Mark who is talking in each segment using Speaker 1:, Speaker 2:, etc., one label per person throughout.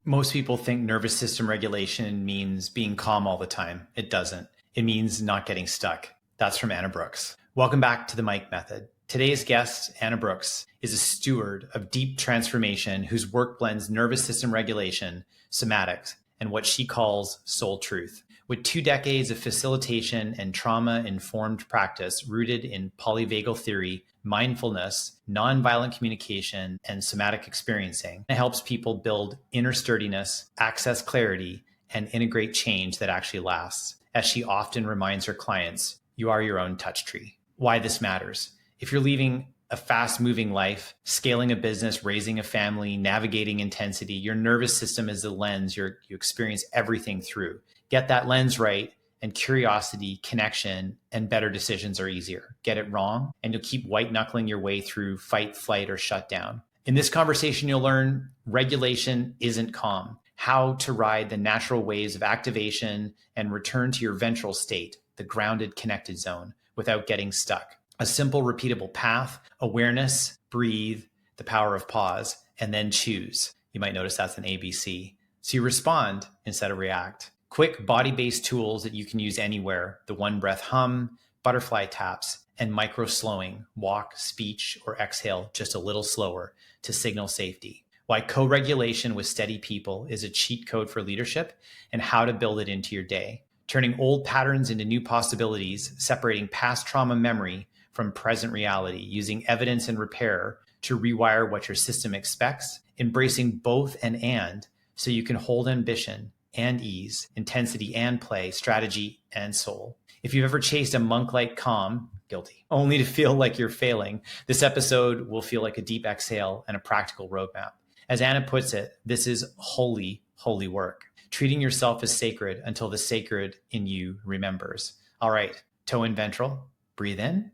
Speaker 1: Most people think nervous system regulation means being calm all the time. It doesn't. It means not getting stuck. That's from Anna Brooks. Welcome back to the Mike Method. Today's guest, Anna Brooks, is a steward of deep transformation whose work blends nervous system regulation, somatics, and what she calls soul truth. With 2 decades of facilitation and trauma-informed practice rooted in polyvagal theory, mindfulness, nonviolent communication, and somatic experiencing, it helps people build inner sturdiness, access clarity, and integrate change that actually lasts. As she often reminds her clients, you are your own touch tree. Why this matters. If you're leaving a fast-moving life, scaling a business, raising a family, navigating intensity, your nervous system is the lens you experience everything through. Get that lens right, and curiosity, connection, and better decisions are easier. Get it wrong, and you'll keep white-knuckling your way through fight, flight, or shutdown. In this conversation, you'll learn regulation isn't calm, how to ride the natural waves of activation and return to your ventral state, the grounded, connected zone, without getting stuck. A simple, repeatable path, awareness, breathe, the power of pause, and then choose. You might notice that's an ABC. So you respond instead of react. Quick body-based tools that you can use anywhere, the one breath hum, butterfly taps, and micro slowing, walk, speech, or exhale just a little slower to signal safety. Why co-regulation with steady people is a cheat code for leadership and how to build it into your day. Turning old patterns into new possibilities, separating past trauma memory from present reality, using evidence and repair to rewire what your system expects, embracing both and so you can hold ambition and ease, intensity and play, strategy and soul. If you've ever chased a monk-like calm, guilty, only to feel like you're failing, this episode will feel like a deep exhale and a practical roadmap. As Anna puts it, this is holy, holy work. Treating yourself as sacred until the sacred in you remembers. All right, toe and ventral, breathe in.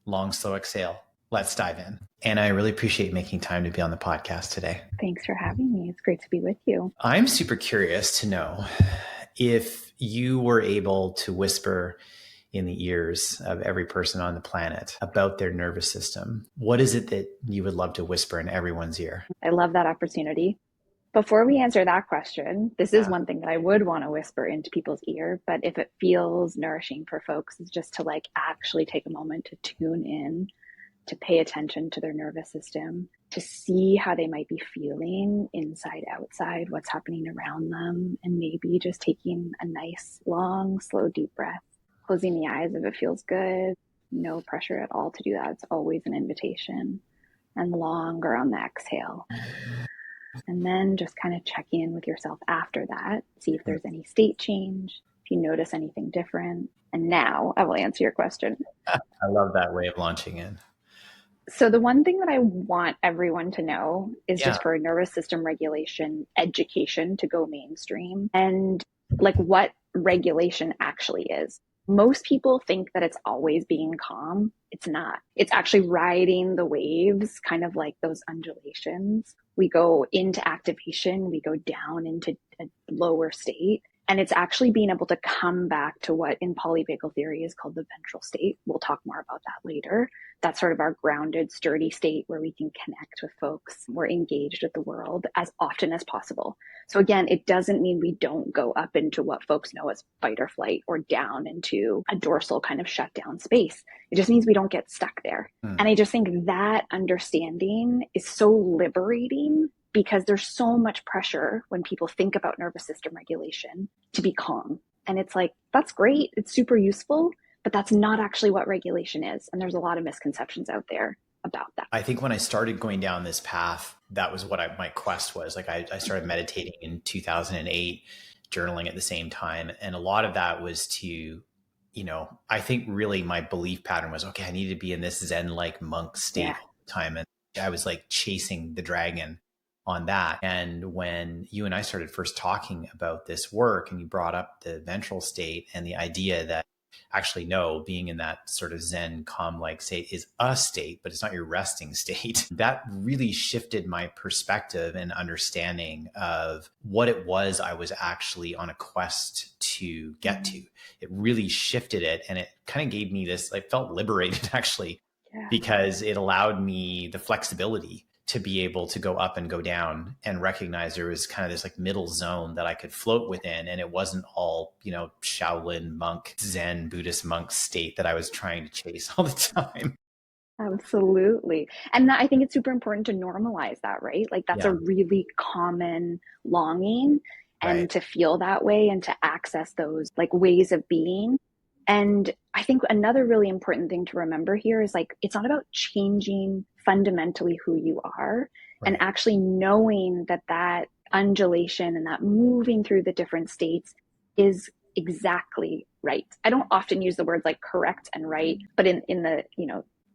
Speaker 1: Long, slow exhale. Let's dive in. Anna, I really appreciate making time to be on the podcast today.
Speaker 2: Thanks for having me. It's great to be with you.
Speaker 1: I'm super curious to know if you were able to whisper in the ears of every person on the planet about their nervous system. What is it that you would love to whisper in everyone's ear?
Speaker 2: I love that opportunity. Before we answer that question, this is one thing that I would want to whisper into people's ear, but if it feels nourishing for folks, is just to actually take a moment to tune in, to pay attention to their nervous system, to see how they might be feeling inside, outside, what's happening around them, and maybe just taking a nice, long, slow, deep breath, closing the eyes if it feels good. No pressure at all to do that. It's always an invitation. And longer on the exhale. And then just kind of check in with yourself after that. See if there's any state change, if you notice anything different. And now I will answer your question.
Speaker 1: I love that way of launching in.
Speaker 2: So the one thing that I want everyone to know is just for nervous system regulation education to go mainstream and what regulation actually is. Most people think that it's always being calm. It's not. It's actually riding the waves, kind of like those undulations. We go into activation, we go down into a lower state. And it's actually being able to come back to what in polyvagal theory is called the ventral state. We'll talk more about that later. That's sort of our grounded, sturdy state where we can connect with folks. We're engaged with the world as often as possible. So again, it doesn't mean we don't go up into what folks know as fight or flight or down into a dorsal kind of shutdown space. It just means we don't get stuck there. And I just think that understanding is so liberating because there's so much pressure when people think about nervous system regulation to be calm. And it's that's great. It's super useful, but that's not actually what regulation is. And there's a lot of misconceptions out there about that.
Speaker 1: I think when I started going down this path, that was what my quest was. I started meditating in 2008, journaling at the same time. And a lot of that was to, I think really my belief pattern was, okay, I need to be in this Zen-like monk state all the time. And I was chasing the dragon on that. And when you and I started first talking about this work and you brought up the ventral state and the idea that actually no, being in that sort of Zen calm-like state is a state, but it's not your resting state. That really shifted my perspective and understanding of what it was I was actually on a quest to get to. It really shifted it. And it kind of gave me this, I felt liberated actually, because it allowed me the flexibility to be able to go up and go down and recognize there was kind of this like middle zone that I could float within. And it wasn't all, Shaolin monk, Zen, Buddhist monk state that I was trying to chase all the time.
Speaker 2: Absolutely. And I think it's super important to normalize that, right? Like that's a
Speaker 1: Yeah.
Speaker 2: really common longing
Speaker 1: Right.
Speaker 2: and to feel that way and to access those like ways of being. And I think another really important thing to remember here is like it's not about changing fundamentally who you are and
Speaker 1: Right.
Speaker 2: actually knowing that that undulation and that moving through the different states is exactly right. I don't often use the words like correct and right, but in the,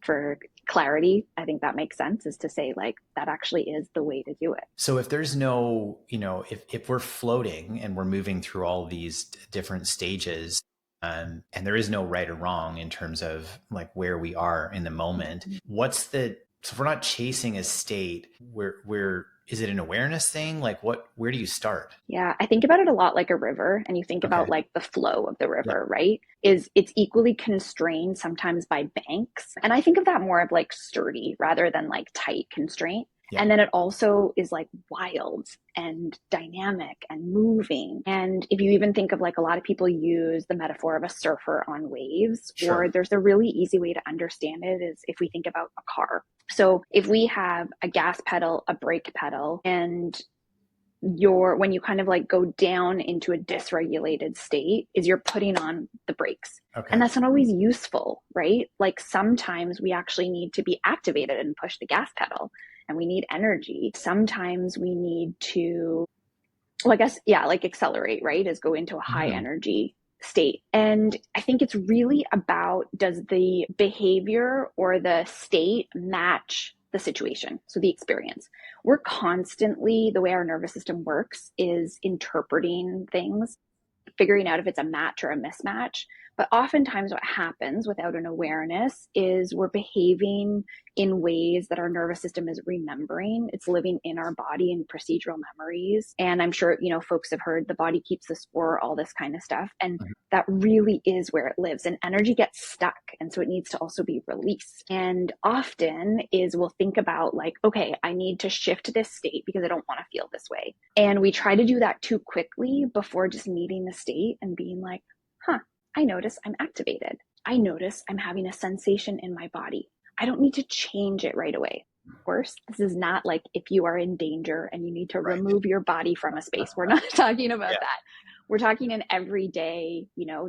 Speaker 2: for clarity, I think that makes sense is to say like that actually is the way to do it.
Speaker 1: So if there's no, if we're floating and we're moving through all these different stages, and there is no right or wrong in terms of like where we are in the moment, so if we're not chasing a state, is it an awareness thing? Like where do you start?
Speaker 2: Yeah, I think about it a lot like a river, and you think
Speaker 1: Okay.
Speaker 2: about like the flow of the
Speaker 1: Yeah.
Speaker 2: river, right? It's equally constrained sometimes by banks. And I think of that more of like sturdy rather than like tight constraint.
Speaker 1: Yeah.
Speaker 2: And then it also is like wild and dynamic and moving. And if you even think of like a lot of people use the metaphor of a surfer on waves,
Speaker 1: Sure.
Speaker 2: or there's a really easy way to understand it is if we think about a car. So if we have a gas pedal, a brake pedal, and when you kind of like go down into a dysregulated state is you're putting on the brakes.
Speaker 1: Okay.
Speaker 2: And that's not always useful, right? Like sometimes we actually need to be activated and push the gas pedal and we need energy. Sometimes we need to, well, I guess, yeah, like accelerate, right? Is go into a high energy state. And I think it's really about, does the behavior or the state match the situation? So the experience. We're constantly, the way our nervous system works is interpreting things, figuring out if it's a match or a mismatch. But oftentimes what happens without an awareness is we're behaving in ways that our nervous system is remembering. It's living in our body in procedural memories. And I'm sure, folks have heard the body keeps the score, all this kind of stuff. And that really is where it lives. And energy gets stuck. And so it needs to also be released. And often we'll think about like, okay, I need to shift this state because I don't want to feel this way. And we try to do that too quickly before just meeting the state and being like, I notice I'm activated. I notice I'm having a sensation in my body. I don't need to change it right away. Of course, this is not like if you are in danger and you need to remove your body from a space. We're not talking about that. We're talking an everyday,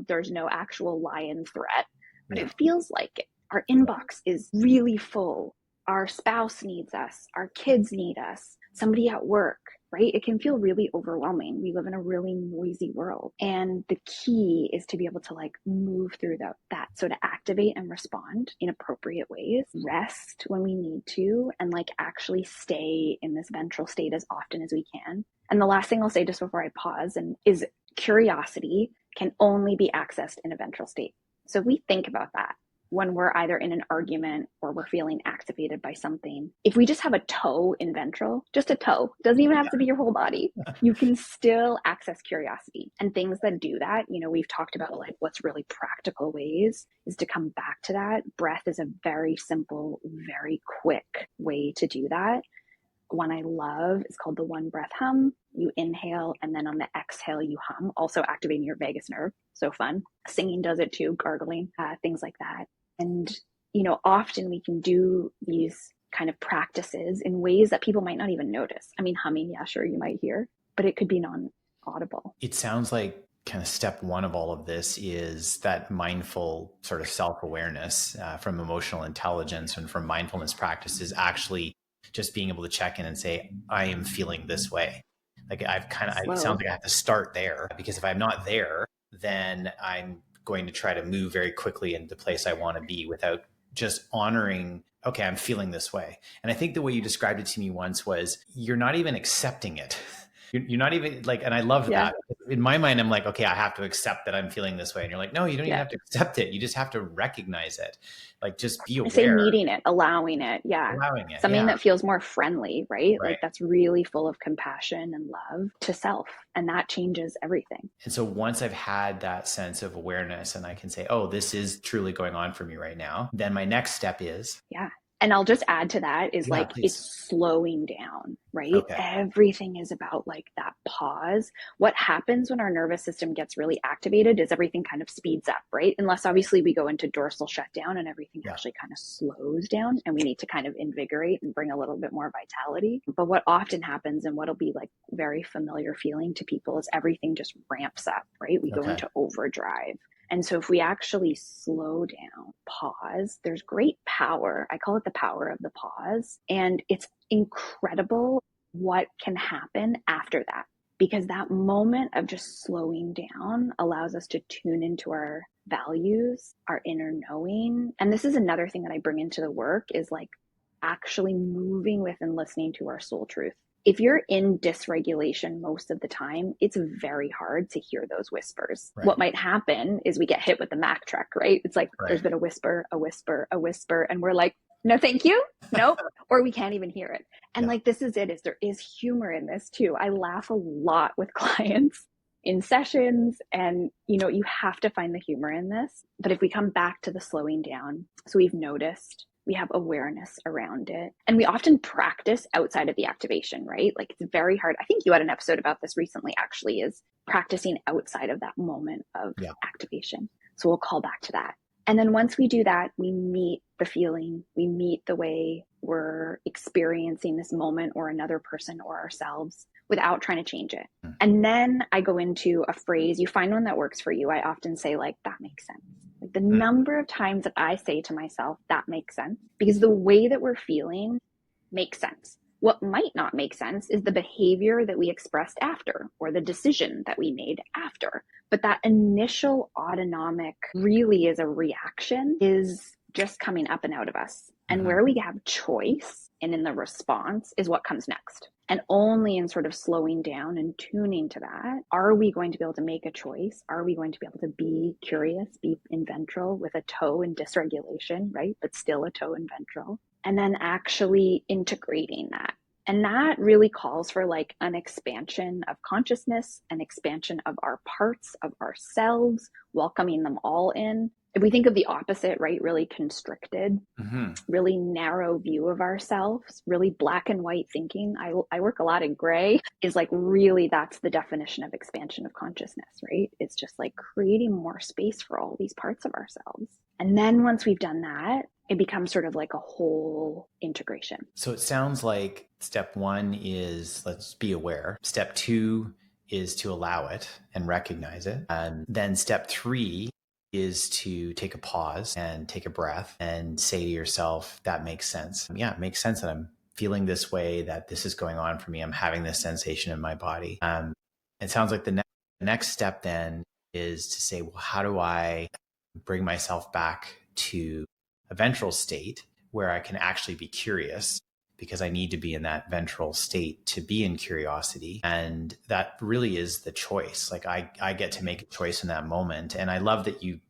Speaker 2: there's no actual lion threat, but it feels like it. Our inbox is really full. Our spouse needs us. Our kids need us. Somebody at work, right? It can feel really overwhelming. We live in a really noisy world. And the key is to be able to like move through that. So to activate and respond in appropriate ways, rest when we need to, and like actually stay in this ventral state as often as we can. And the last thing I'll say just before I pause is curiosity can only be accessed in a ventral state. So if we think about that, when we're either in an argument or we're feeling activated by something, if we just have a toe in ventral, just a toe, doesn't even have to be your whole body, you can still access curiosity. And things that do that, we've talked about like what's really practical ways is to come back to that. Breath is a very simple, very quick way to do that. One I love is called the one breath hum. You inhale and then on the exhale you hum, also activating your vagus nerve. So fun. Singing does it too, gargling, things like that. And, often we can do these kind of practices in ways that people might not even notice. I mean, humming, yeah, sure, you might hear, but it could be non-audible.
Speaker 1: It sounds like kind of step one of all of this is that mindful sort of self-awareness from emotional intelligence and from mindfulness practices, actually just being able to check in and say, I am feeling this way. Like it sounds like I have to start there, because if I'm not there, then I'm going to try to move very quickly into the place I want to be without just honoring, okay, I'm feeling this way. And I think the way you described it to me once was you're not even accepting it. You're not even like, and I love that. In my mind, I'm like, okay, I have to accept that I'm feeling this way. And you're like, no, you don't even have to accept it. You just have to recognize it. Like, just be aware.
Speaker 2: I say meeting it, allowing it. Yeah.
Speaker 1: Allowing it.
Speaker 2: Something that feels more friendly, right?
Speaker 1: Right.
Speaker 2: Like that's really full of compassion and love to self. And that changes everything.
Speaker 1: And so once I've had that sense of awareness and I can say, oh, this is truly going on for me right now, then my next step is.
Speaker 2: Yeah. And I'll just add to that is
Speaker 1: Yeah,
Speaker 2: like, it's
Speaker 1: please.
Speaker 2: slowing down, right?
Speaker 1: Okay.
Speaker 2: Everything is about like that pause. What happens when our nervous system gets really activated is everything kind of speeds up, right? Unless obviously we go into dorsal shutdown and everything
Speaker 1: Yeah.
Speaker 2: actually kind of slows down and we need to kind of invigorate and bring a little bit more vitality. But what often happens and what'll be like very familiar feeling to people is everything just ramps up, right? We go
Speaker 1: Okay.
Speaker 2: into overdrive. And so if we actually slow down, pause, there's great power. I call it the power of the pause. And it's incredible what can happen after that, because that moment of just slowing down allows us to tune into our values, our inner knowing. And this is another thing that I bring into the work is like actually moving with and listening to our soul truth. If you're in dysregulation most of the time, it's very hard to hear those whispers.
Speaker 1: Right.
Speaker 2: What might happen is we get hit with the Mac truck, right? It's like
Speaker 1: Right.
Speaker 2: there's been a whisper, a whisper, a whisper, and we're like, no, thank you. Nope. Or we can't even hear it. And like, this is it, is there is humor in this too. I laugh a lot with clients in sessions, and you have to find the humor in this. But if we come back to the slowing down, so we've noticed, we have awareness around it. And we often practice outside of the activation, right? Like it's very hard. I think you had an episode about this recently, actually, is practicing outside of that moment of activation. So we'll call back to that. And then once we do that, we meet the feeling, we meet the way we're experiencing this moment or another person or ourselves without trying to change it. And then I go into a phrase, you find one that works for you. I often say like, that makes sense. Like the number of times that I say to myself, that makes sense, because the way that we're feeling makes sense. What might not make sense is the behavior that we expressed after, or the decision that we made after. But that initial autonomic really is a reaction, is just coming up and out of us. And where we have choice and in the response is what comes next. And only in sort of slowing down and tuning to that, are we going to be able to make a choice? Are we going to be able to be curious, be in ventral with a toe in dysregulation, right? But still a toe in ventral. And then actually integrating that. And that really calls for like an expansion of consciousness, an expansion of our parts of ourselves, welcoming them all in. If we think of the opposite, right, really constricted, really narrow view of ourselves, really black and white thinking. I work a lot in gray, is like really that's the definition of expansion of consciousness, right? It's just like creating more space for all these parts of ourselves. And then once we've done that, it becomes sort of like a whole integration.
Speaker 1: So it sounds like step one is let's be aware. Step two is to allow it and recognize it. And then step three is to take a pause and take a breath and say to yourself, that makes sense. Yeah, it makes sense that I'm feeling this way, that this is going on for me. I'm having this sensation in my body. It sounds like the next step then is to say, well, how do I bring myself back to a ventral state where I can actually be curious, because I need to be in that ventral state to be in curiosity. And that really is the choice. Like I get to make a choice in that moment. And I love that you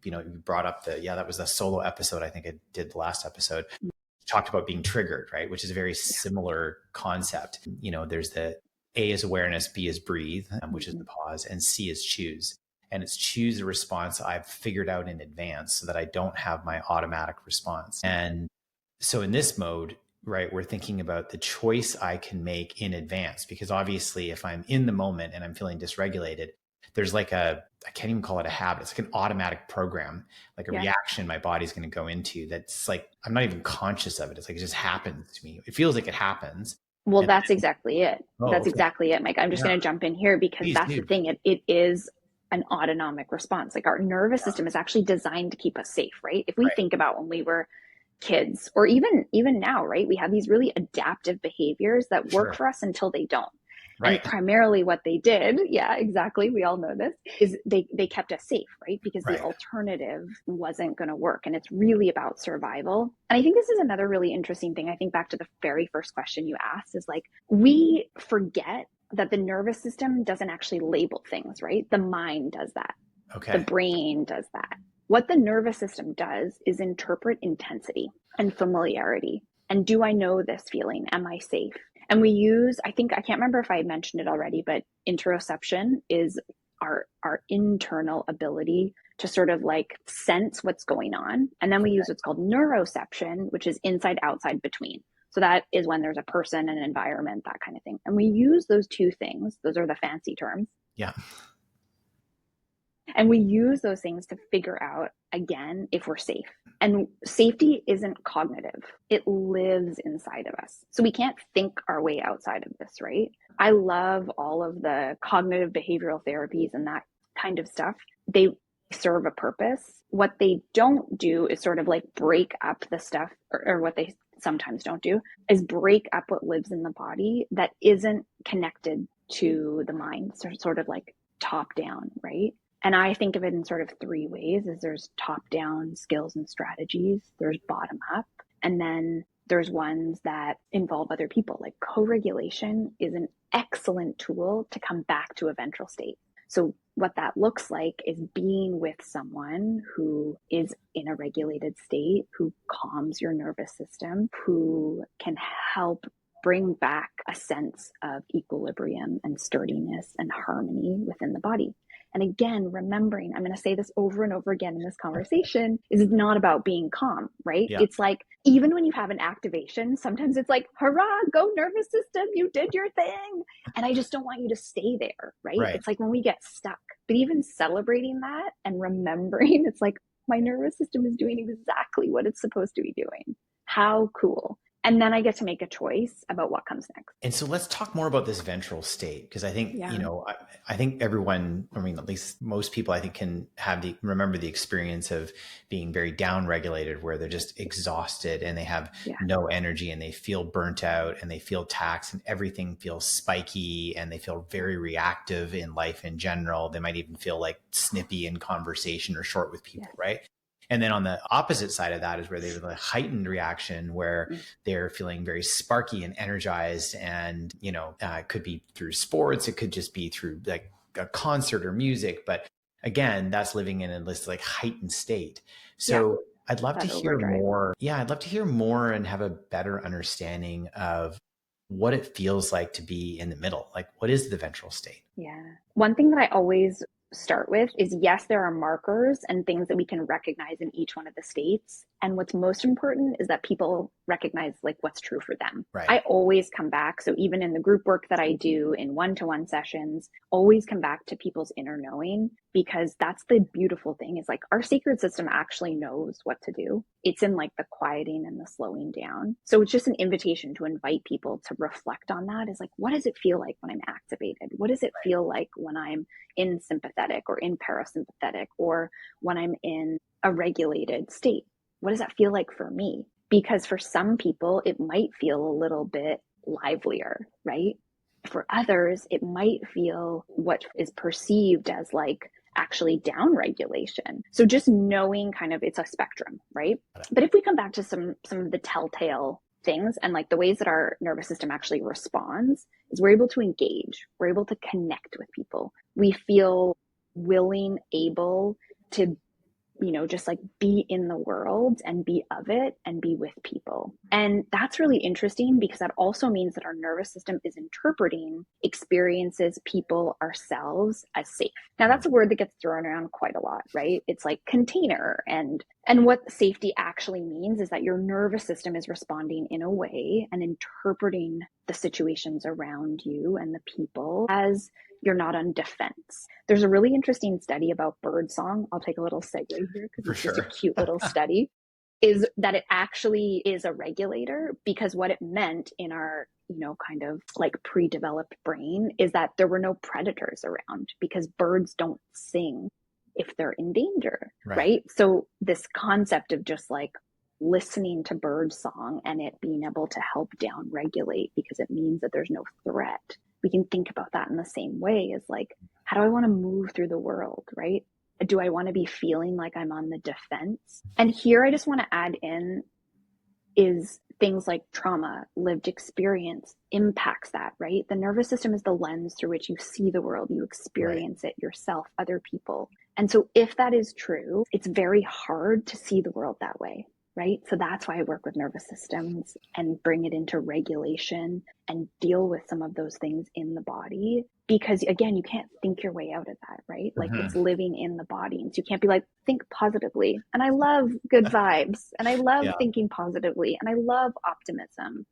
Speaker 1: brought up that was a solo episode. I think I did the last episode, talked about being triggered, right? Which is a very similar concept. There's the A is awareness, B is breathe, which is the pause, and C is choose. And it's choose a response I've figured out in advance so that I don't have my automatic response. And so in this mode, right, we're thinking about the choice I can make in advance, because obviously if I'm in the moment and I'm feeling dysregulated, there's like I can't even call it a habit. It's like an automatic program, like a reaction my body's going to go into that's like, I'm not even conscious of it. It's like, it just happens to me. It feels like it happens.
Speaker 2: Well, that's exactly it. That's
Speaker 1: okay.
Speaker 2: exactly it, Mike. I'm just going to jump in here because
Speaker 1: Please
Speaker 2: that's
Speaker 1: do.
Speaker 2: the thing. It is an autonomic response. Like our nervous system is actually designed to keep us safe, right? If we think about when we were kids, or even now, right? We have these really adaptive behaviors that work for us until they don't. Right. And primarily what they did, exactly, we all know this, is they kept us safe, right? Because the alternative wasn't going to work. And it's really about survival. And I think this is another really interesting thing. I think back to the very first question you asked is like, we forget that the nervous system doesn't actually label things, right? The mind does that. Okay. The brain does that. What the nervous system does is interpret intensity and familiarity. And do I know this feeling? Am I safe? And we use, I can't remember if I mentioned it already, but interoception is our internal ability to sort of like sense what's going on. And then we use what's called neuroception, which is inside, outside, between. So that is when there's a person, an environment, that kind of thing. And we use those two things. Those are the fancy terms.
Speaker 1: Yeah.
Speaker 2: And we use those things to figure out, again, if we're safe. And safety isn't cognitive. It lives inside of us. So we can't think our way outside of this, right? I love all of the cognitive behavioral therapies and that kind of stuff. They serve a purpose. What they don't do is sort of like break up the stuff, or what they sometimes don't do is break up what lives in the body that isn't connected to the mind. So sort of like top down, right? And I think of it in sort of three ways: is there's top down skills and strategies, there's bottom up, and then there's ones that involve other people. Like co-regulation is an excellent tool to come back to a ventral state. So what that looks like is being with someone who is in a regulated state, who calms your nervous system, who can help bring back a sense of equilibrium and sturdiness and harmony within the body. And again, remembering, I'm going to say this over and over again in this conversation, is it's not about being calm, right?
Speaker 1: Yeah.
Speaker 2: It's like, even when you have an activation, sometimes it's like, hurrah, go nervous system, you did your thing. And I just don't want you to stay there, right? It's like when we get stuck. But even celebrating that and remembering, it's like, my nervous system is doing exactly what it's supposed to be doing. How cool. And then I get to make a choice about what comes next.
Speaker 1: And so let's talk more about this ventral state, because I think, I think everyone, at least most people, I think can remember the experience of being very down regulated, where they're just exhausted and they have no energy and they feel burnt out and they feel taxed and everything feels spiky and they feel very reactive in life in general. They might even feel like snippy in conversation or short with people, right? And then on the opposite side of that is where they have a heightened reaction, where they're feeling very sparky and energized. And, it could be through sports. It could just be through like a concert or music. But again, that's living in this like heightened state. So I'd love to hear more. Yeah, I'd love to hear more and have a better understanding of what it feels like to be in the middle. Like, what is the ventral state?
Speaker 2: Yeah. One thing that I always start with is, yes, there are markers and things that we can recognize in each one of the states. And what's most important is that people recognize like what's true for them.
Speaker 1: Right.
Speaker 2: I always come back. So even in the group work that I do in one-to-one sessions, always come back to people's inner knowing, because that's the beautiful thing, is like our sacred system actually knows what to do. It's in like the quieting and the slowing down. So it's just an invitation to invite people to reflect on that, is like, what does it feel like when I'm activated? What does it feel like when I'm in sympathetic or in parasympathetic, or when I'm in a regulated state? What does that feel like for me? Because for some people, it might feel a little bit livelier, right? For others, it might feel what is perceived as like actually down regulation. So just knowing kind of, it's a spectrum, right? But if we come back to some of the telltale things and like the ways that our nervous system actually responds, is we're able to engage, we're able to connect with people. We feel willing, able to, just like be in the world and be of it and be with people. And that's really interesting, because that also means that our nervous system is interpreting experiences, people, ourselves as safe. Now that's a word that gets thrown around quite a lot, right? It's like container. And what safety actually means is that your nervous system is responding in a way and interpreting the situations around you and the people as you're not on defense. There's a really interesting study about birdsong. I'll take a little segue here because it's just a cute little study. Is that it actually is a regulator, because what it meant in our, kind of like pre-developed brain is that there were no predators around, because birds don't sing if they're in danger, right? So this concept of just like listening to bird song and it being able to help down regulate because it means that there's no threat. We can think about that in the same way as like, how do I want to move through the world, right? Do I want to be feeling like I'm on the defense? And here I just want to add in is things like trauma, lived experience impacts that, right? The nervous system is the lens through which you see the world, you experience it yourself, other people. And so if that is true, it's very hard to see the world that way. right? So that's why I work with nervous systems and bring it into regulation and deal with some of those things in the body. Because again, you can't think your way out of that, right? Like it's living in the body. And so you can't be like, think positively. And I love good vibes and I love
Speaker 1: Yeah.
Speaker 2: thinking positively and I love optimism.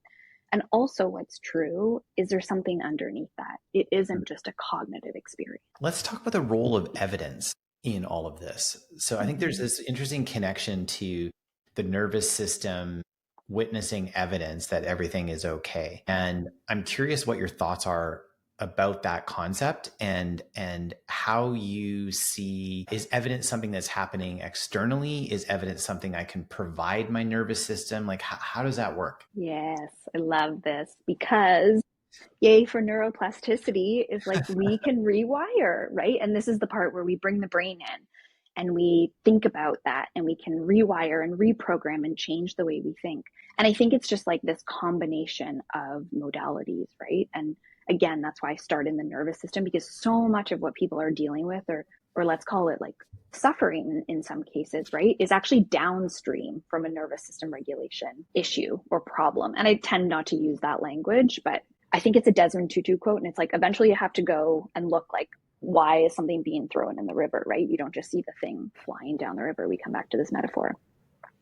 Speaker 2: And also, what's true is there's something underneath that. It isn't just a cognitive experience.
Speaker 1: Let's talk about the role of evidence in all of this. So I think there's
Speaker 2: Mm-hmm.
Speaker 1: this interesting connection to the nervous system witnessing evidence that everything is okay. And I'm curious what your thoughts are about that concept and how you see, is evidence something that's happening externally? Is evidence something I can provide my nervous system? Like how does that work?
Speaker 2: Yes, I love this because yay for neuroplasticity is like we can rewire, right? And this is the part where we bring the brain in and we think about that and we can rewire and reprogram and change the way we think. And I think it's just like this combination of modalities, right? And again, that's why I start in the nervous system because so much of what people are dealing with or let's call it like suffering in some cases, right, is actually downstream from a nervous system regulation issue or problem. And I tend not to use that language, but I think it's a Desmond Tutu quote, and it's like eventually you have to go and look like, why is something being thrown in the river, right? You don't just see the thing flying down the river. We come back to this metaphor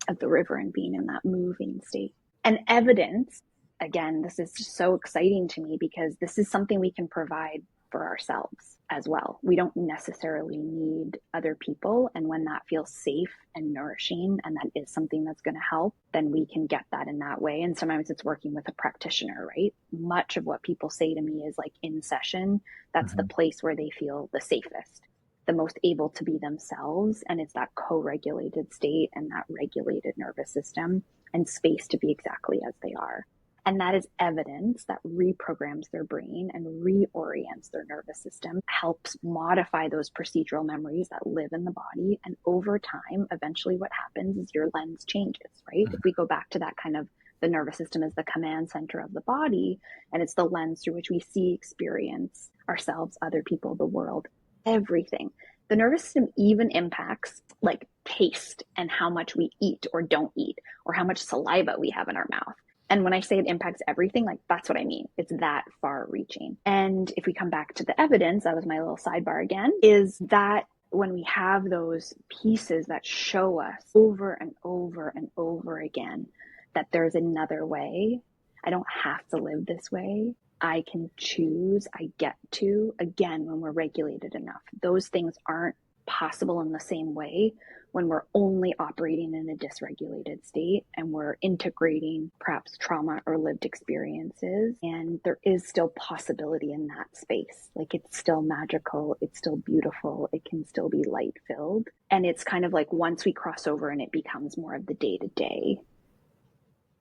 Speaker 2: of the river and being in that moving state. And evidence, again, this is just so exciting to me because this is something we can provide for ourselves as well. We don't necessarily need other people. And when that feels safe and nourishing, and that is something that's going to help, then we can get that in that way. And sometimes it's working with a practitioner, right? Much of what people say to me is like in session, that's the place where they feel the safest, the most able to be themselves. And it's that co-regulated state and that regulated nervous system and space to be exactly as they are. And that is evidence that reprograms their brain and reorients their nervous system, helps modify those procedural memories that live in the body. And over time, eventually what happens is your lens changes, right? If we go back to that kind of the nervous system is the command center of the body, and it's the lens through which we see, experience ourselves, other people, the world, everything. The nervous system even impacts like taste and how much we eat or don't eat, or how much saliva we have in our mouth. And when I say it impacts everything, like that's what I mean. It's that far reaching. And if we come back to the evidence, that was my little sidebar again, is that when we have those pieces that show us over and over and over again that there's another way, I don't have to live this way, I can choose, I get to, again, when we're regulated enough. Those things aren't possible in the same way when we're only operating in a dysregulated state and we're integrating perhaps trauma or lived experiences. And there is still possibility in that space. Like it's still magical, it's still beautiful, it can still be light filled. And it's kind of like once we cross over and it becomes more of the day to day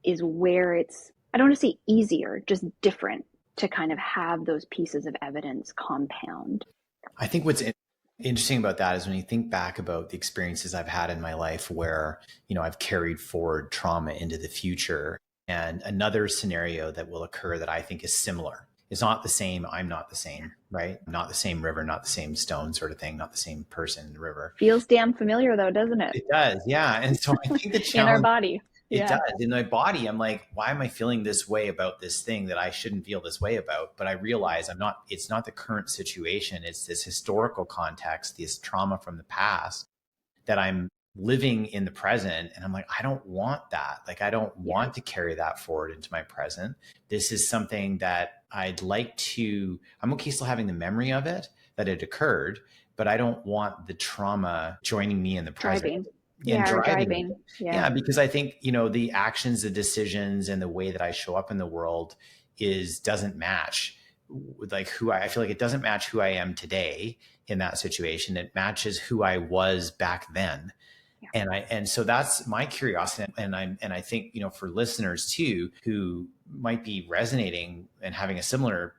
Speaker 2: is where it's, I don't want to say easier, just different to kind of have those pieces of evidence compound.
Speaker 1: I think what's interesting about that is when you think back about the experiences I've had in my life where, I've carried forward trauma into the future, and another scenario that will occur that I think is similar. It's not the same. I'm not the same, right? Not the same river, not the same stone sort of thing, not the same person in the river.
Speaker 2: Feels damn familiar though, doesn't it?
Speaker 1: It does. Yeah. And so I think the
Speaker 2: in our
Speaker 1: challenge
Speaker 2: body.
Speaker 1: it
Speaker 2: Yeah.
Speaker 1: does. In my body, I'm like, why am I feeling this way about this thing that I shouldn't feel this way about? But I realize it's not the current situation. It's this historical context, this trauma from the past that I'm living in the present. And I'm like, I don't want that. Like, I don't want to carry that forward into my present. This is something that I'm okay still having the memory of it, that it occurred, but I don't want the trauma joining me in the present.
Speaker 2: Driving.
Speaker 1: And
Speaker 2: driving.
Speaker 1: Yeah, because I think, the actions, the decisions, and the way that I show up in the world doesn't match with like I feel like it doesn't match who I am today in that situation. It matches who I was back then. Yeah. And so that's my curiosity. And I think, for listeners too, who might be resonating and having a similar,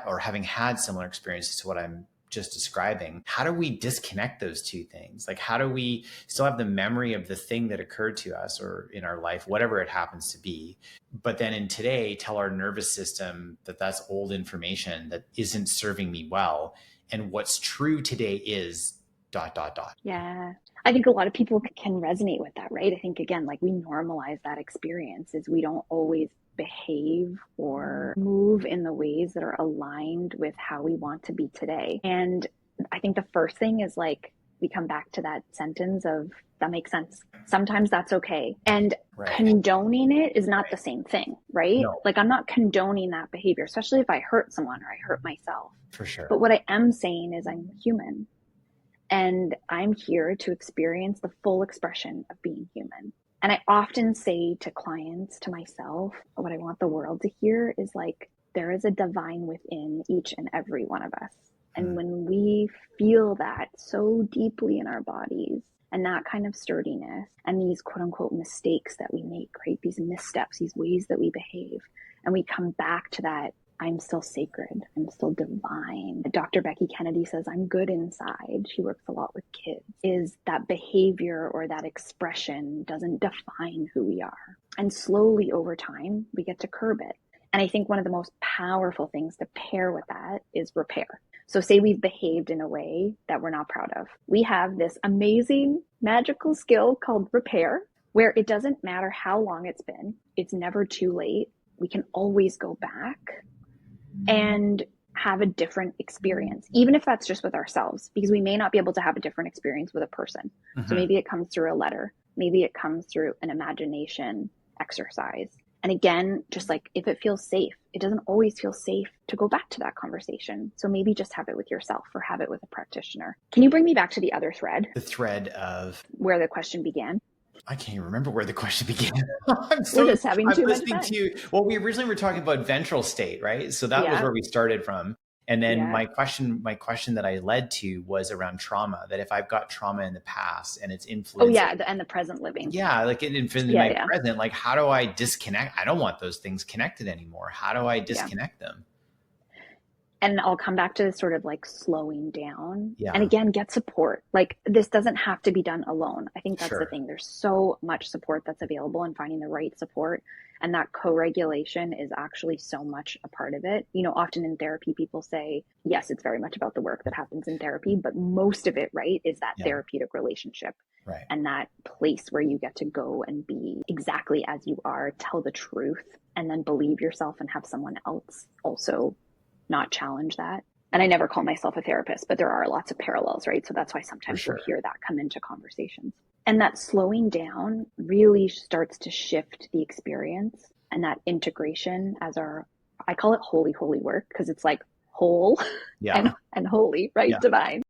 Speaker 1: or having had similar experiences to what I'm just describing, how do we disconnect those two things? Like, how do we still have the memory of the thing that occurred to us or in our life, whatever it happens to be, but then in today tell our nervous system that that's old information that isn't serving me well, and what's true today is dot, dot, dot.
Speaker 2: Yeah. I think a lot of people can resonate with that, right? I think, again, like we normalize that experience is we don't always behave or move in the ways that are aligned with how we want to be today. And I think the first thing is like, we come back to that sentence of that makes sense. Sometimes that's okay. And condoning it is not the same thing, right?
Speaker 1: No.
Speaker 2: Like I'm not condoning that behavior, especially if I hurt someone or I hurt myself.
Speaker 1: For sure.
Speaker 2: But what I am saying is I'm human. And I'm here to experience the full expression of being human. And I often say to clients, to myself, what I want the world to hear is like, there is a divine within each and every one of us. And when we feel that so deeply in our bodies and that kind of sturdiness and these quote unquote mistakes that we make, right? These missteps, these ways that we behave, and we come back to that, I'm still sacred. I'm still divine. Dr. Becky Kennedy says, I'm good inside. She works a lot with kids. Is that behavior or that expression doesn't define who we are. And slowly over time, we get to curb it. And I think one of the most powerful things to pair with that is repair. So say we've behaved in a way that we're not proud of. We have this amazing magical skill called repair, where it doesn't matter how long it's been. It's never too late. We can always go back and have a different experience, even if that's just with ourselves, because we may not be able to have a different experience with a person. So maybe it comes through a letter, maybe it comes through an imagination exercise. And again, just like if it feels safe, it doesn't always feel safe to go back to that conversation. So maybe just have it with yourself or have it with a practitioner. Can you bring me back to the other thread?
Speaker 1: The thread of
Speaker 2: where the question began.
Speaker 1: I can't even remember where the question began.
Speaker 2: We're just having too much fun.
Speaker 1: Well, we originally were talking about ventral state, right? So that was where we started from. And then my question that I led to was around trauma, that if I've got trauma in the past and it's influenced.
Speaker 2: Oh yeah, and the present living.
Speaker 1: Yeah, like it influenced my present. Like how do I disconnect? I don't want those things connected anymore. How do I disconnect them?
Speaker 2: And I'll come back to this sort of like slowing down. And again, get support. Like this doesn't have to be done alone. I think that's the thing. There's so much support that's available and finding the right support. And that co-regulation is actually so much a part of it. You know, often in therapy, people say, yes, it's very much about the work that happens in therapy, but most of it, right, is that therapeutic relationship.
Speaker 1: Right.
Speaker 2: And that place where you get to go and be exactly as you are, tell the truth, and then believe yourself and have someone else also not challenge that. And I never call myself a therapist, but there are lots of parallels, right? So that's why sometimes you'll hear that come into conversations. And that slowing down really starts to shift the experience, and that integration as I call it holy work, because it's like whole and holy, right? Divine.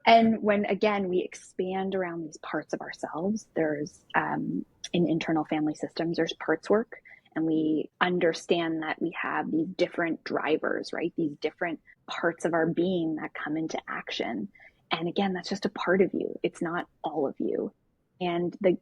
Speaker 2: And when, again, we expand around these parts of ourselves, there's in internal family systems, there's parts work. And we understand that we have these different drivers, right? These different parts of our being that come into action. And again, that's just a part of you. It's not all of you. And the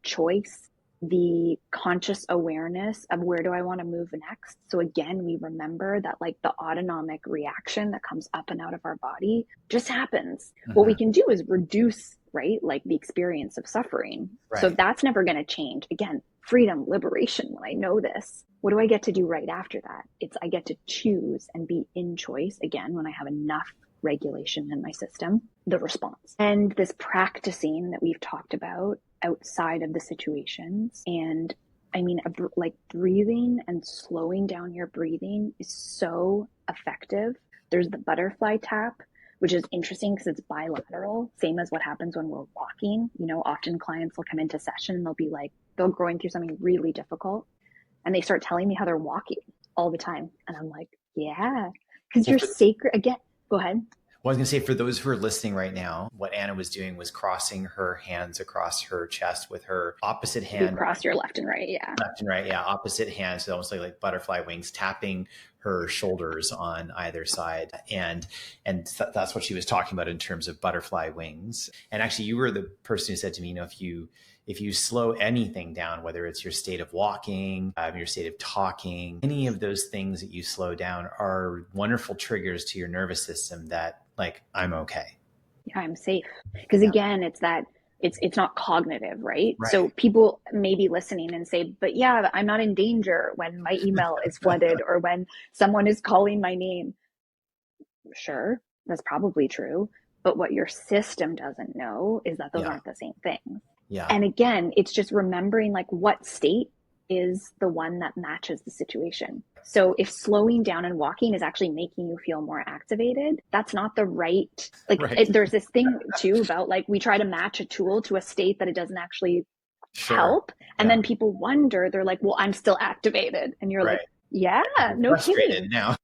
Speaker 2: choice, the conscious awareness of where do I want to move next. So again, we remember that like the autonomic reaction that comes up and out of our body just happens. What we can do is reduce, right? Like the experience of suffering. Right. So that's never going to change. Again, freedom, liberation. When I know this, what do I get to do right after that? I get to choose and be in choice again when I have enough regulation in my system, the response. And this practicing that we've talked about outside of the situations. And I mean, like breathing and slowing down your breathing is so effective. There's the butterfly tap, which is interesting because it's bilateral, same as what happens when we're walking. You know, often clients will come into session and they'll be like, they're going through something really difficult and they start telling me how they're walking all the time. And I'm like, yeah, because you're sacred. Again, go ahead.
Speaker 1: Well, I was going to say, for those who are listening right now, what Anna was doing was crossing her hands across her chest with her opposite hand.
Speaker 2: You cross your left and right,
Speaker 1: Left and right, opposite hands. So almost like butterfly wings, tapping her shoulders on either side. And that's what she was talking about in terms of butterfly wings. And actually, you were the person who said to me, you know, if you slow anything down, whether it's your state of walking, your state of talking, any of those things that you slow down are wonderful triggers to your nervous system that like, I'm okay.
Speaker 2: Yeah, I'm safe. Because again, it's not cognitive, right? So people may be listening and say, but yeah, I'm not in danger when my email is flooded or when someone is calling my name. Sure, that's probably true. But what your system doesn't know is that those
Speaker 1: Yeah.
Speaker 2: aren't the same things.
Speaker 1: Yeah.
Speaker 2: And again, it's just remembering like what state is the one that matches the situation. So if slowing down and walking is actually making you feel more activated, that's not the right, like
Speaker 1: Right.
Speaker 2: there's this thing too about like we try to match a tool to a state that it doesn't actually
Speaker 1: Sure.
Speaker 2: help. And
Speaker 1: Yeah.
Speaker 2: then people wonder, they're like, well, I'm still activated. And you're
Speaker 1: Right.
Speaker 2: like, yeah,
Speaker 1: I'm
Speaker 2: no
Speaker 1: frustrated
Speaker 2: kidding.
Speaker 1: now.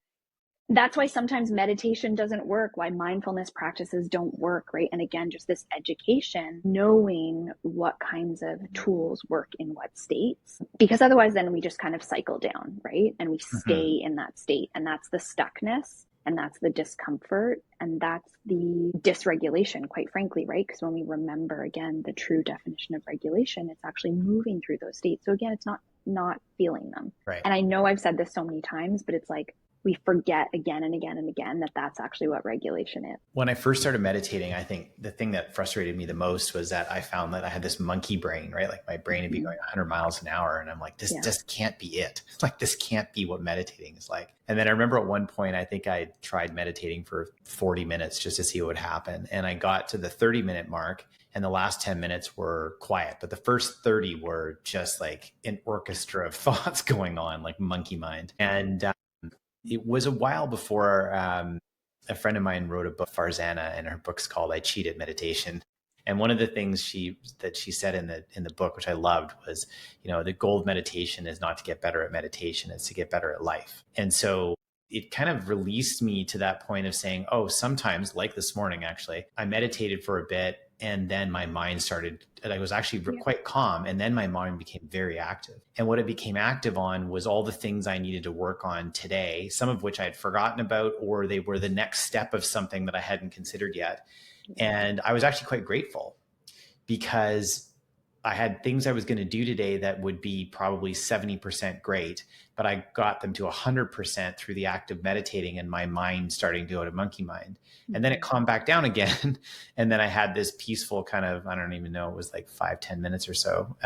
Speaker 2: That's why sometimes meditation doesn't work, why mindfulness practices don't work, right? And again, just this education, knowing what kinds of tools work in what states, because otherwise then we just kind of cycle down, right? And we
Speaker 1: Mhm.
Speaker 2: stay in that state, and that's the stuckness, and that's the discomfort, and that's the dysregulation, quite frankly, right? Because when we remember again the true definition of regulation, it's actually moving through those states. So again, it's not feeling them.
Speaker 1: Right.
Speaker 2: And I know I've said this so many times, but it's like we forget again and again and again that that's actually what regulation is.
Speaker 1: When I first started meditating, I think the thing that frustrated me the most was that I found that I had this monkey brain, right? Like my brain would be going 100 miles an hour. And I'm like, this
Speaker 2: Yeah.
Speaker 1: just can't be it. Like, this can't be what meditating is like. And then I remember at one point, I think I tried meditating for 40 minutes just to see what would happen. And I got to the 30-minute mark, and the last 10 minutes were quiet. But the first 30 were just like an orchestra of thoughts going on, like monkey mind. And it was a while before a friend of mine wrote a book, Farzana, and her book's called "I Cheated Meditation." And one of the things she said in the book, which I loved, was, the goal of meditation is not to get better at meditation; it's to get better at life. And so it kind of released me to that point of saying, oh, sometimes, like this morning, actually, I meditated for a bit, and then my mind started, I was actually quite calm. And then my mind became very active. And what it became active on was all the things I needed to work on today, some of which I had forgotten about, or they were the next step of something that I hadn't considered yet. And I was actually quite grateful, because I had things I was going to do today that would be probably 70% great, but I got them to 100% through the act of meditating, and my mind starting to go to monkey mind. And then it calmed back down again. And then I had this peaceful kind of, I don't even know, it was like 5-10 minutes or so,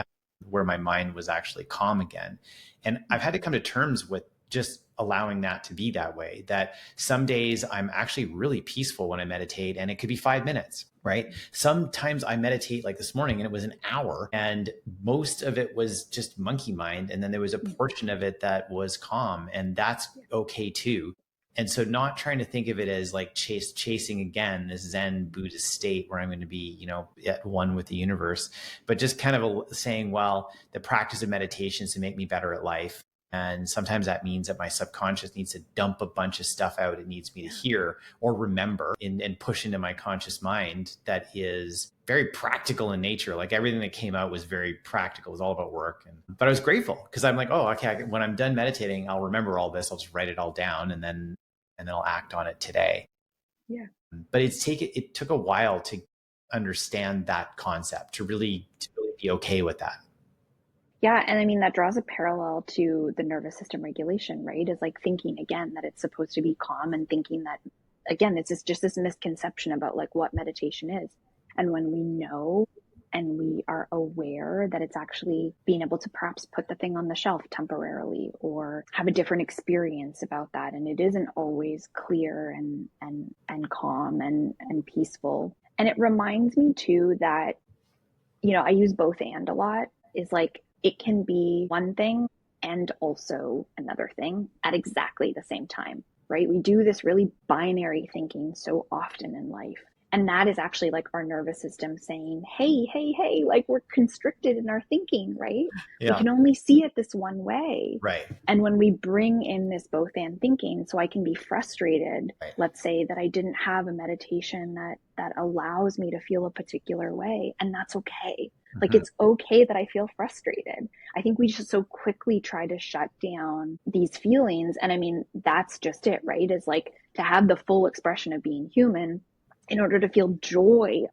Speaker 1: where my mind was actually calm again. And I've had to come to terms with just allowing that to be that way, that some days I'm actually really peaceful when I meditate, and it could be 5 minutes, right? Sometimes I meditate like this morning and it was an hour, and most of it was just monkey mind. And then there was a portion of it that was calm, and that's okay too. And so not trying to think of it as like chasing again this Zen Buddhist state where I'm going to be, at one with the universe, but just kind of saying, well, the practice of meditation is to make me better at life. And sometimes that means that my subconscious needs to dump a bunch of stuff out it needs me to hear or remember, and push into my conscious mind that is very practical in nature. Like everything that came out was very practical. It was all about work. But I was grateful, because I'm like, oh, okay, when I'm done meditating, I'll remember all this. I'll just write it all down, and then I'll act on it today.
Speaker 2: Yeah.
Speaker 1: But it took a while to understand that concept, to really be okay with that.
Speaker 2: Yeah, and I mean that draws a parallel to the nervous system regulation, right? Is like thinking again that it's supposed to be calm, and thinking that again, it's just this misconception about like what meditation is. And when we know and we are aware that it's actually being able to perhaps put the thing on the shelf temporarily or have a different experience about that, and it isn't always clear and calm and peaceful. And it reminds me too that, I use both and a lot, is like it can be one thing and also another thing at exactly the same time, right? We do this really binary thinking so often in life. And that is actually like our nervous system saying, hey, hey, hey, like we're constricted in our thinking, right?
Speaker 1: Yeah.
Speaker 2: We can only see it this one way.
Speaker 1: Right.
Speaker 2: And when we bring in this both and thinking, so I can be frustrated,
Speaker 1: Right.
Speaker 2: let's say that I didn't have a meditation that allows me to feel a particular way, and that's okay. Like it's okay that I feel frustrated. I think we just so quickly try to shut down these feelings. And I mean, that's just it, right? Is like to have the full expression of being human in order to feel joy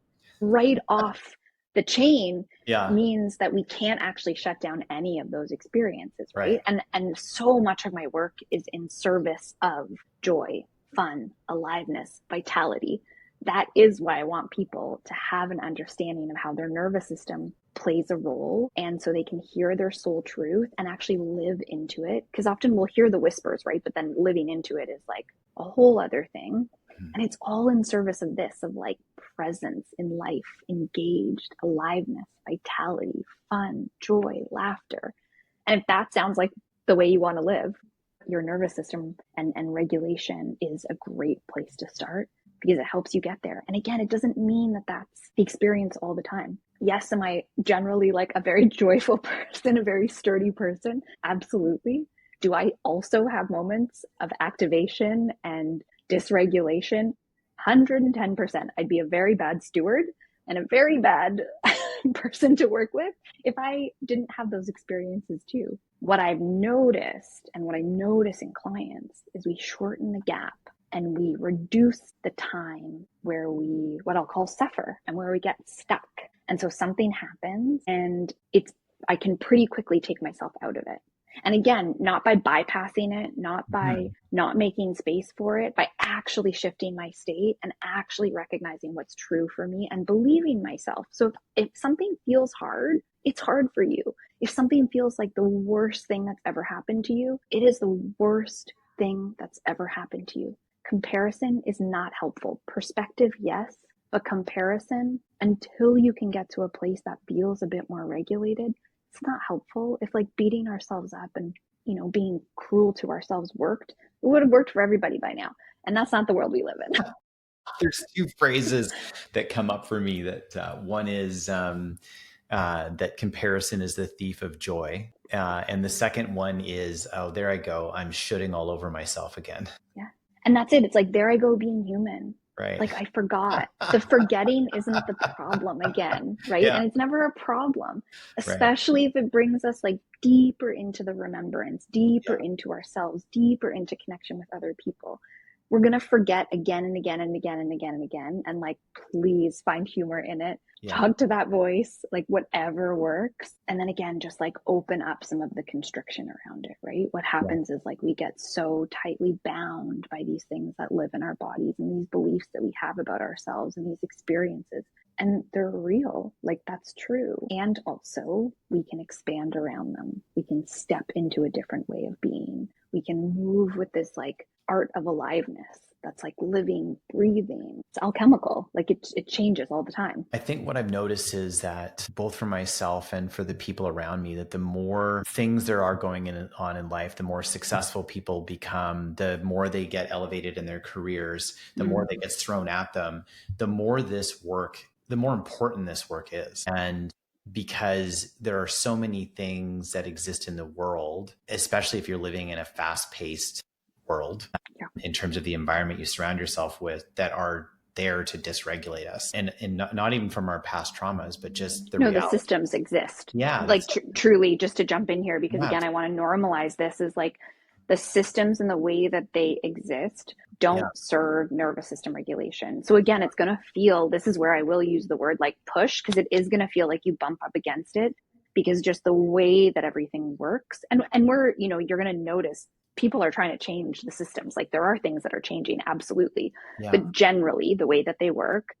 Speaker 2: right off the chain means that we can't actually shut down any of those experiences, right? And so much of my work is in service of joy, fun, aliveness, vitality. That is why I want people to have an understanding of how their nervous system plays a role, and so they can hear their soul truth and actually live into it. Because often we'll hear the whispers, right? But then living into it is like a whole other thing. And it's all in service of this, of like presence in life, engaged, aliveness, vitality, fun, joy, laughter. And if that sounds like the way you want to live, your nervous system and regulation is a great place to start because it helps you get there. And again, it doesn't mean that that's the experience all the time. Yes, am I generally like a very joyful person, a very sturdy person? Absolutely. Do I also have moments of activation and dysregulation? 110%. I'd be a very bad steward and a very bad person to work with if I didn't have those experiences too. What I've noticed and what I notice in clients is we shorten the gap and we reduce the time where we, what I'll call suffer, and where we get stuck. And so something happens and I can pretty quickly take myself out of it. And again, not by bypassing it, not by not making space for it, by actually shifting my state and actually recognizing what's true for me and believing myself. So if something feels hard, it's hard for you. If something feels like the worst thing that's ever happened to you, it is the worst thing that's ever happened to you. Comparison is not helpful. Perspective, yes, but comparison, until you can get to a place that feels a bit more regulated, it's not helpful. If like beating ourselves up and, being cruel to ourselves worked, it would have worked for everybody by now. And that's not the world we live in.
Speaker 1: There's two phrases that come up for me that one is that comparison is the thief of joy. And the second one is, oh, there I go. I'm shooting all over myself again.
Speaker 2: Yeah. And that's it. It's like, there I go being human.
Speaker 1: Right.
Speaker 2: Like I forgot. The forgetting isn't the problem again, right?
Speaker 1: Yeah.
Speaker 2: And it's never a problem, especially if it brings us like deeper into the remembrance, deeper into ourselves, deeper into connection with other people. We're going to forget again and again and again and again and again. And like, please find humor in it. Talk to that voice, like whatever works. And then again, just like open up some of the constriction around it, right? What happens is like we get so tightly bound by these things that live in our bodies and these beliefs that we have about ourselves and these experiences. And they're real, like that's true. And also we can expand around them. We can step into a different way of being. We can move with this like art of aliveness that's like living, breathing. It's alchemical. Like it changes all the time.
Speaker 1: I think what I've noticed is that both for myself and for the people around me, that the more things there are going on in life, the more successful people become, the more they get elevated in their careers, the more that gets thrown at them, the more important this work is. And because there are so many things that exist in the world, especially if you're living in a fast-paced world, in terms of the environment you surround yourself with, that are there to dysregulate us, and not even from our past traumas, but just the reality.
Speaker 2: The systems exist.
Speaker 1: Yeah.
Speaker 2: Like truly, just to jump in here, because again, I want to normalize this, is like the systems and the way that they exist don't serve nervous system regulation. So again, it's going to feel, this is where I will use the word like push, because it is going to feel like you bump up against it, because just the way that everything works, and we're, you're going to notice people are trying to change the systems. Like there are things that are changing, absolutely. But generally the way that they work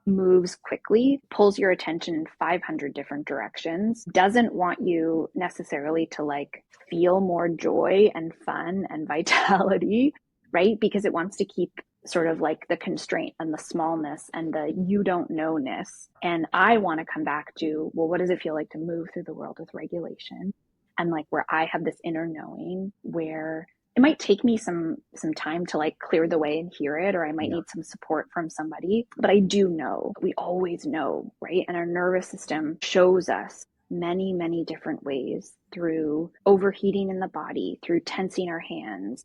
Speaker 2: moves quickly, pulls your attention in 500 different directions, doesn't want you necessarily to like feel more joy and fun and vitality, right? Because it wants to keep sort of like the constraint and the smallness and the you don't know-ness. And I want to come back to, well, what does it feel like to move through the world with regulation? And like where I have this inner knowing, where it might take me some time to like clear the way and hear it, or I might need some support from somebody, but I do know, we always know, right? And our nervous system shows us many, many different ways, through overheating in the body, through tensing our hands,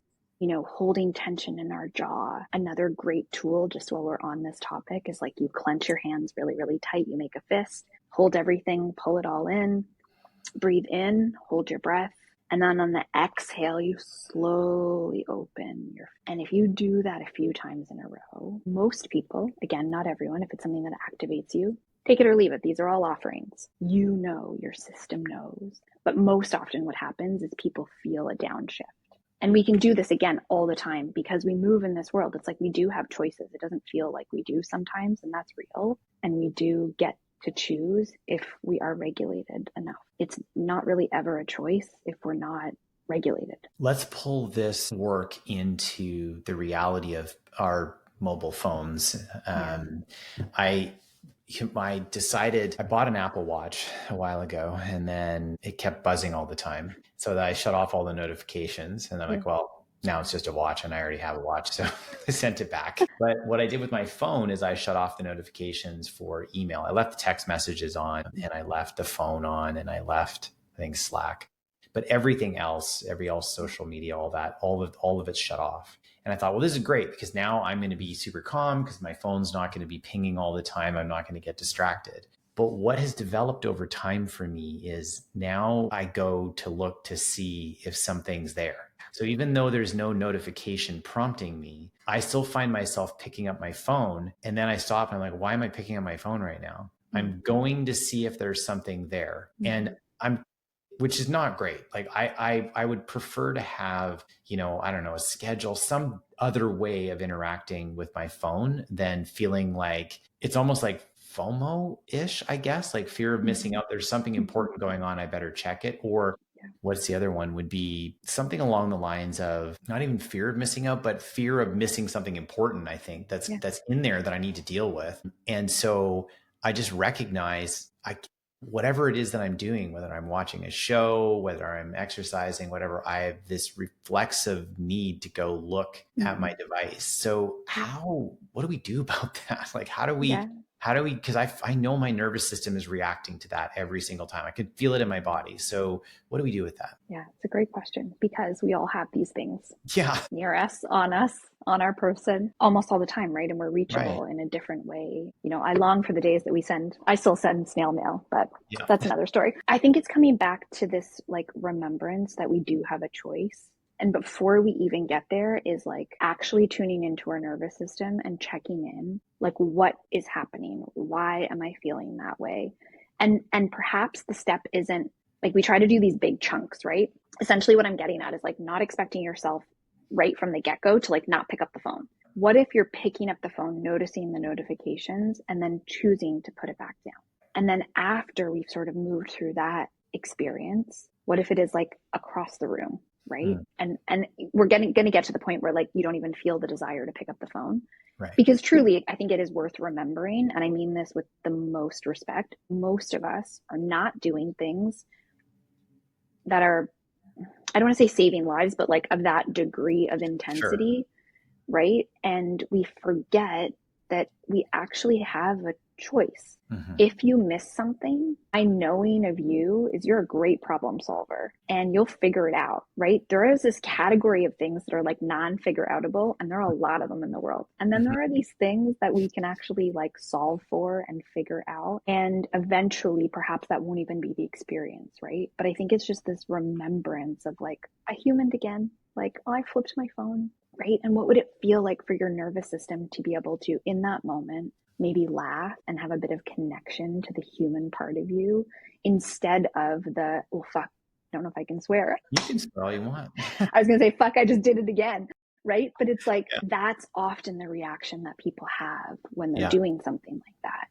Speaker 2: holding tension in our jaw. Another great tool, just while we're on this topic, is like you clench your hands really, really tight. You make a fist, hold everything, pull it all in. Breathe in, hold your breath, and then on the exhale, you slowly open and if you do that a few times in a row, most people, again, not everyone, if it's something that activates you, take it or leave it. These are all offerings. Your system knows. But most often what happens is people feel a downshift. And we can do this again all the time because we move in this world. It's like we do have choices. It doesn't feel like we do sometimes, and that's real. And we do get to choose if we are regulated enough. It's not really ever a choice if we're not regulated.
Speaker 1: Let's pull this work into the reality of our mobile phones.
Speaker 2: Yeah.
Speaker 1: I I bought an Apple Watch a while ago, and then it kept buzzing all the time. So that I shut off all the notifications, and I'm
Speaker 2: Yeah.
Speaker 1: like, well, now it's just a watch, and I already have a watch, so I sent it back. But what I did with my phone is I shut off the notifications for email. I left the text messages on, and I left the phone on, and I left, I think, Slack. But everything else, every all social media, all that, all of it's shut off. And I thought, well, this is great because now I'm going to be super calm because my phone's not going to be pinging all the time. I'm not going to get distracted. But what has developed over time for me is now I go to look to see if something's there. So even though there's no notification prompting me, I still find myself picking up my phone. And then I stop and I'm like, why am I picking up my phone right now? I'm going to see if there's something there. And I'm which is not great. Like I would prefer to have, I don't know, a schedule, some other way of interacting with my phone than feeling like it's almost like FOMO-ish, I guess, like fear of missing out. There's something important going on. I better check it. Or what's the other one would be something along the lines of not even fear of missing out, but fear of missing something important. I think that's in there that I need to deal with. And so I just recognize whatever it is that I'm doing, whether I'm watching a show, whether I'm exercising, whatever, I have this reflexive need to go look at my device. So what do we do about that? Like, because I know my nervous system is reacting to that every single time. I can feel it in my body. So what do we do with that?
Speaker 2: Yeah, it's a great question because we all have these things
Speaker 1: Yeah.
Speaker 2: near us, on our person almost all the time, right? And we're
Speaker 1: Right.
Speaker 2: reachable in a different way. I long for the days that I still send snail mail, but
Speaker 1: Yeah.
Speaker 2: that's another story. I think it's coming back to this like remembrance that we do have a choice. And before we even get there is like actually tuning into our nervous system and checking in, like what is happening? Why am I feeling that way? And perhaps the step isn't like we try to do these big chunks, right? Essentially what I'm getting at is like not expecting yourself right from the get-go to like not pick up the phone. What if you're picking up the phone, noticing the notifications, and then choosing to put it back down? And then after we've sort of moved through that experience, what if it is like across the room, right? And we're going to get to the point where like you don't even feel the desire to pick up the phone.
Speaker 1: Right.
Speaker 2: Because truly, I think it is worth remembering, and I mean this with the most respect, most of us are not doing things that are, I don't want to say saving lives, but like of that degree of intensity, right? And we forget that we actually have a choice. If you miss something, my knowing of you is you're a great problem solver and you'll figure it out, right? There is this category of things that are like non-figure outable, and there are a lot of them in the world. And then there are these things that we can actually like solve for and figure out. And eventually, perhaps that won't even be the experience, right? But I think it's just this remembrance of like, I humaned again. Like, oh, I flipped my phone, right? And what would it feel like for your nervous system to be able to, in that moment, maybe laugh and have a bit of connection to the human part of you instead of the, oh, fuck, I don't know if I can swear.
Speaker 1: You can swear all you want.
Speaker 2: I was going to say, fuck, I just did it again. Right. But it's like, that's often the reaction that people have when they're doing something like that.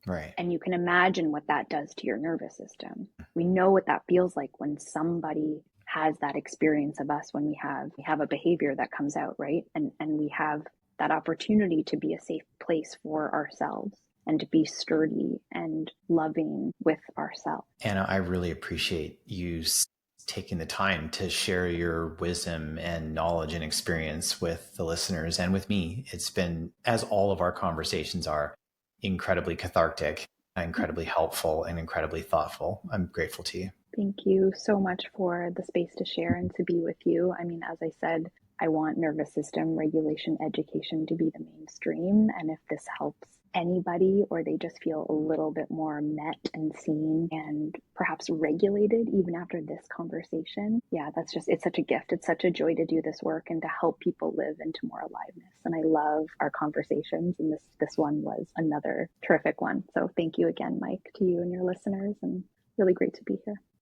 Speaker 1: Right.
Speaker 2: And you can imagine what that does to your nervous system. We know what that feels like when somebody has that experience of us, when we have a behavior that comes out, right? And we have that opportunity to be a safe place for ourselves and to be sturdy and loving with ourselves.
Speaker 1: Anna, I really appreciate you taking the time to share your wisdom and knowledge and experience with the listeners and with me. It's been, as all of our conversations are, incredibly cathartic, incredibly helpful, and incredibly thoughtful. I'm grateful to you.
Speaker 2: Thank you so much for the space to share and to be with you. I mean, as I said, I want nervous system regulation education to be the mainstream. And if this helps anybody, or they just feel a little bit more met and seen and perhaps regulated even after this conversation, it's such a gift. It's such a joy to do this work and to help people live into more aliveness. And I love our conversations. And this one was another terrific one. So thank you again, Mike, to you and your listeners, and really great to be here.